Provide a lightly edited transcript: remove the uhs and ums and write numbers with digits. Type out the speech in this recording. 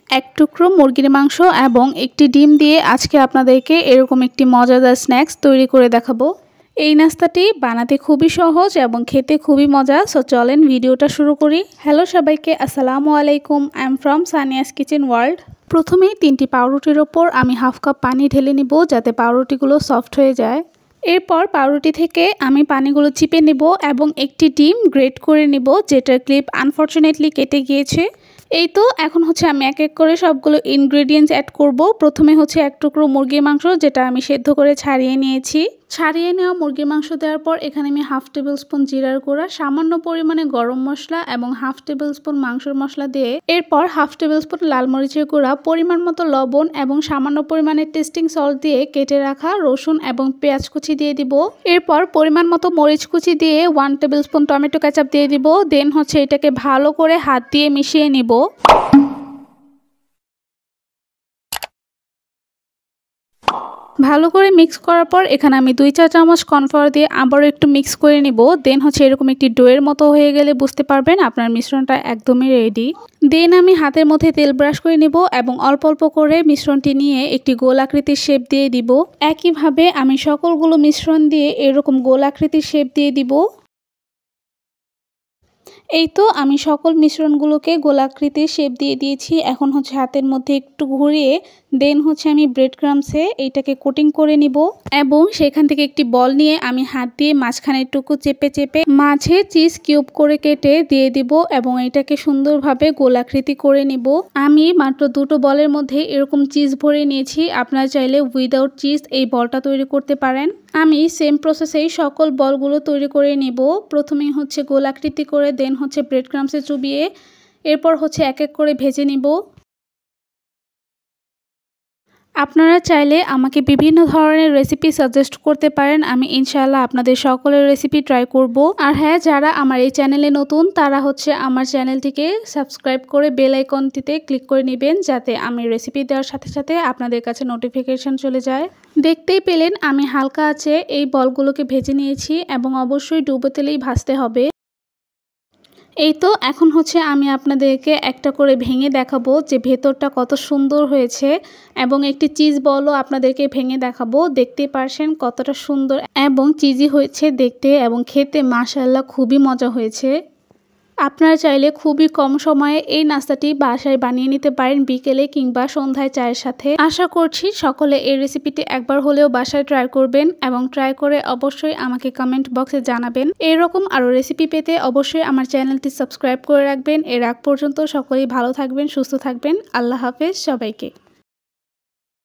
এক টুকরো মুরগির মাংস এবং একটি ডিম দিয়ে আজকে আপনাদেরকে এরকম একটি মজাদার স্ন্যাক্স তৈরি করে দেখাবো। এই নাস্তাটি বানাতে খুবই সহজ এবং খেতে খুবই মজা। সো চলেন ভিডিওটা শুরু করি। হ্যালো সবাইকে, আসসালামু আলাইকুম। I am from Sania's kitchen world. প্রথমেই 3টি পাউরুটির ওপর আমি হাফ কাপ পানি ঢেলে নিব যাতে পাউরুটিগুলো সফট হয়ে যায়। এরপর পাউরুটি থেকে আমি পানিগুলো চিপে নেব এবং একটি ডিম গ্রেট করে নেব, যেটার ক্লিপ আনফরচুনেটলি কেটে গিয়েছে। এই তো এখন আমি এক এক করে সবগুলো ইনগ্রেডিয়েন্টস অ্যাড করব। প্রথমে এক টুকরো মুরগির মাংস, যেটা আমি সেদ্ধ করে ছাড়িয়ে নিয়েছি। ছাড়িয়ে নেওয়া মুরগির মাংস দেওয়ার পর এখানে আমি হাফ টেবিল স্পুন জিরার গুঁড়া, সামান্য পরিমাণে গরম মশলা এবং হাফ টেবিল স্পুন মাংসের মশলা দিয়ে এরপর হাফ টেবিল স্পুন লাল মরিচের গুঁড়া, পরিমাণ মতো লবণ এবং সামান্য পরিমাণে টেস্টিং সল্ট দিয়ে কেটে রাখা রসুন এবং পেঁয়াজ কুচি দিয়ে দিব। এরপর পরিমাণ মতো মরিচ কুচি দিয়ে 1 টেবিল স্পুন টমেটো কেচাপ দিয়ে দিব। দেন এটাকে ভালো করে হাত দিয়ে মিশিয়ে নিব। ভালো করে মিক্স করার পর এখানে আমি 2 চা চামচ কর্নফ্লাওয়ার দিয়ে আবারও একটু মিক্স করে নিব। দেন এরকম একটি ডোয়ের মতো হয়ে গেলে বুঝতে পারবেন আপনার মিশ্রণটা একদমই রেডি। দেন আমি হাতের মধ্যে তেল ব্রাশ করে নিব এবং অল্প অল্প করে মিশ্রণটি নিয়ে একটি গোল আকৃতির শেপ দিয়ে দিব। একইভাবে আমি সকলগুলো মিশ্রণ দিয়ে এরকম গোল আকৃতির শেপ দিয়ে দিব। এই তো আমি সকল মিশ্রণগুলোকে গোলাকৃতির শেপ দিয়ে দিয়েছি। এখন হাতের মধ্যে একটু ঘুরিয়ে দেন আমি ব্রেড ক্রাম্বসে এইটাকে কোটিং করে নিব এবং সেখান থেকে একটি বল নিয়ে আমি হাত দিয়ে মাঝখানের টুকু চেপে চেপে মাঝে চিজ কিউব করে কেটে দিয়ে দিব এবং এটাকে সুন্দরভাবে গোলাকৃতি করে নিব। আমি মাত্র 2টো বলের মধ্যে এরকম চিজ ভরে নিয়েছি। আপনারা চাইলে উইদাউট চিজ এই বলটা তৈরি করতে পারেন। আমি সেম প্রসেসেই সকল বলগুলো তৈরি করে নিব। প্রথমেই গোলাকৃতি করে দেন ব্রেড ক্রাম্বসে চুবিয়ে এরপর এক এক করে ভেজে নিব। আপনারা চাইলে আমাকে বিভিন্ন ধরনের রেসিপি সাজেস্ট করতে পারেন। আমি ইনশাআল্লাহ আপনাদের সকলের রেসিপি ট্রাই করব। আর হ্যাঁ, যারা আমার এই চ্যানেলে নতুন তারা আমার চ্যানেলটিকে সাবস্ক্রাইব করে বেল আইকনটিতে ক্লিক করে নেবেন, যাতে আমি রেসিপি দেওয়ার সাথে সাথে আপনাদের কাছে নোটিফিকেশন চলে যায়। দেখতেই পেলেন আমি হালকা আঁচে এই বলগুলোকে ভেজে নিয়েছি এবং অবশ্যই ডুবো তেলেই ভাজতে হবে। এই তো এখন আমি আপনাদেরকে একটা করে ভেঙে দেখাবো যে ভেতরটা কত সুন্দর হয়েছে এবং একটি চিজ বলও আপনাদেরকে ভেঙে দেখাবো। দেখতে পারছেন কতটা সুন্দর এবং চিজি হয়েছে দেখতে এবং খেতে মাশাআল্লাহ খুবই মজা হয়েছে। আপনারা চাইলে খুবই কম সময়ে এই নাস্তাটি বাসায় বানিয়ে নিতে পারেন, বিকেলে কিংবা সন্ধ্যায় চায়ের সাথে। আশা করছি সকলে এই রেসিপিটি একবার হলেও বাসায় ট্রাই করবেন এবং ট্রাই করে অবশ্যই আমাকে কমেন্ট বক্সে জানাবেন। এরকম আরও রেসিপি পেতে অবশ্যই আমার চ্যানেলটি সাবস্ক্রাইব করে রাখবেন। এর আগ পর্যন্ত সকলেই ভালো থাকবেন, সুস্থ থাকবেন। আল্লাহ হাফেজ সবাইকে।